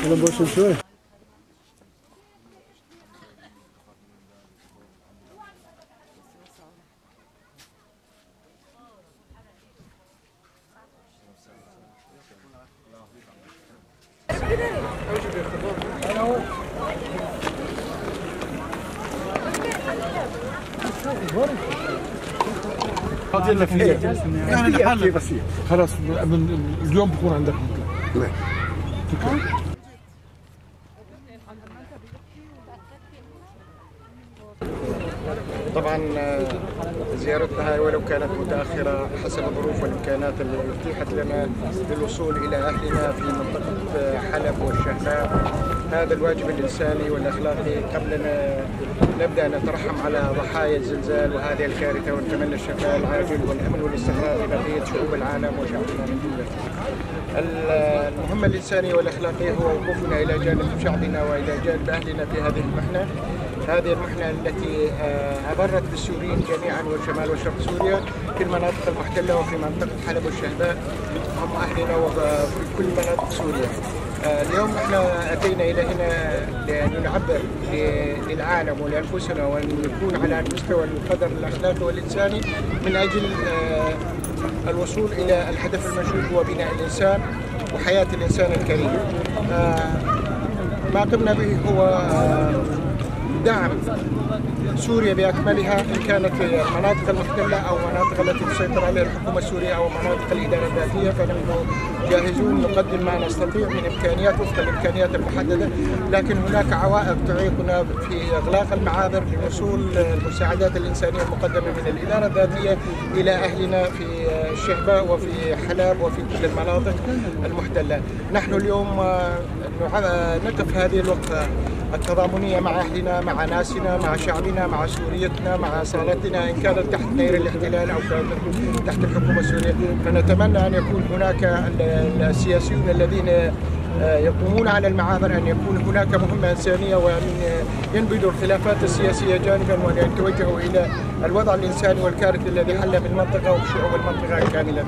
انا بوصل شوي. فاضيين فيه يعني الحل بسيط. خلاص اليوم بكون عندك نعم. شكرا. طبعا زيارتنا هاي ولو كانت متاخره حسب الظروف والامكانات اللي اتيحت لنا للوصول الى اهلنا في منطقه حلب والشهباء، هذا الواجب الانساني والاخلاقي قبل ان نبدا نترحم على ضحايا الزلزال وهذه الكارثه، ونتمنى الشفاء العاجل والامن والاستقرار لبقيه شعوب العالم وشعبنا من جمله. المهمه الانسانيه والاخلاقيه هو وقوفنا الى جانب شعبنا والى جانب اهلنا في هذه المحنه. هذه المحنة التي أضرت بالسوريين جميعا وشمال وشرق سوريا في المناطق المحتلة وفي منطقة حلب والشهباء، هم أهلنا وفي كل مناطق سوريا. اليوم احنا أتينا إلى هنا لنعبر للعالم ولأنفسنا ونكون على مستوى القدر الأخلاقي والإنساني من أجل الوصول إلى الهدف المنشود هو بناء الإنسان وحياة الإنسان الكريم. ما قمنا به هو دعم سوريا باكملها، ان كانت في المناطق المحتله او المناطق التي تسيطر عليها الحكومه السوريه او مناطق الاداره الذاتيه، فنحن جاهزون نقدم ما نستطيع من امكانيات وفق الامكانيات المحدده، لكن هناك عوائق تعيقنا في اغلاق المعابر لوصول المساعدات الانسانيه المقدمه من الاداره الذاتيه الى اهلنا في الشهباء وفي حلب وفي كل المناطق المحتله. نحن اليوم نقف هذه الوقفه التضامنيه مع اهلنا، مع ناسنا، مع شعبنا، مع سوريتنا، مع اصالتنا، ان كانت تحت نير الاحتلال او كانت تحت الحكومه السوريه، فنتمنى ان يكون هناك السياسيون الذين يقومون على المعابر ان يكون هناك مهمه انسانيه وان ينبذوا الخلافات السياسيه جانبا وان يتوجهوا الى الوضع الانساني والكارثي الذي حل بالمنطقه وشعوب المنطقه كامله.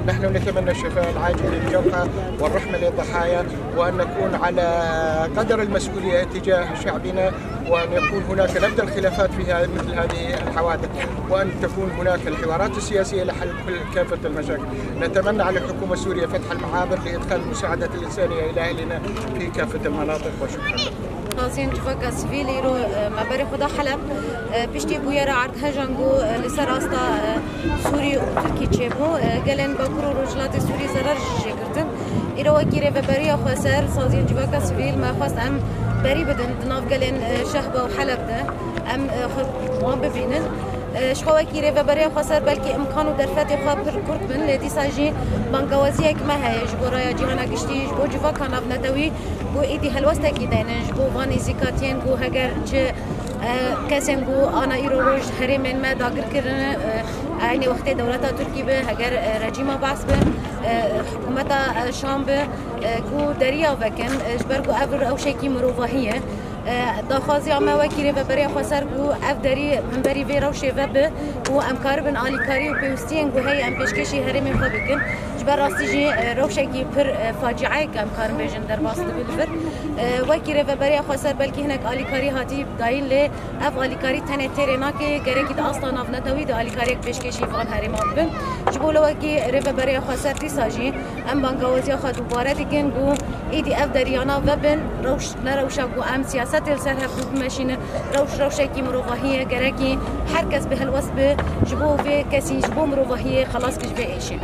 نحن نتمنى الشفاء العاجل للجرحى والرحمه للضحايا، وان نكون على قدر المسؤوليه تجاه شعبنا، وان يكون هناك نبذ الخلافات في مثل هذه الحوادث، وان تكون هناك الحوارات السياسيه لحل كافه المشاكل. نتمنى على الحكومه السوريه فتح المعابر لادخال المساعدات الانسانيه الى اهلنا في كافه المناطق، وشكرا. نازين جوكا سفيل يرو مباري خدا حلب بيشتي بو يرا عرض هجانجو لسر استا سوري وتركي تشيبو قالن بكرو رجلات سوري زرر شكرتن يرو وكيري ببريا خسر سازين جوكا سفيل ما خاص ام بري بدن دناف قالن شهبه وحلب ده ام ما ببينن شخوا كيري ببريا خسر بلكي امكانو درفاتي خا پر كرت من لدي ساجي بانگوازي اك ما هي جبورا جهانا گشتي جو جوا كان ابنتوي بو ايدي هلوستا كي دينج بو واني زيكاتين بو هگر چه کسیم بو آنا ایرو روش هرمن ما داگر کردن عینی وقتی دولت ترکی به هگر رژیم باس به حکومت شام به کو دریا وکن جبر کو ابر او شکی مروفاهیه داخازی آمه وکیره و برای خسر کو اف دری من بری ویرو شیوه به و امکار بن آلی کاری و پیوستین کو هی ام پیشکشی هرمی خو بکن جبر راستی جی روشکی پر فاجعه که امکار بیشن در واسط بالفر وکیره و برای خسر بلکه هناك آلی کاری هاتی داین ل اف آلی کاری تنه ترنا که گره کی اصلا نفتوی د آلی کاری پیشکشی فان هرمات بن جبولو وکی ره برای خسر تی ساجی ام بانگوازی خو دوباره دیگن کو ایدی اف دریانا و بن روش نروش کو ام سیاست السر هفوت ماشين روشكي مروفاهيه جراكي هر كس بهالوصبه جبوه في كسي جبوه مروفاهيه خلاص كجبه ايشي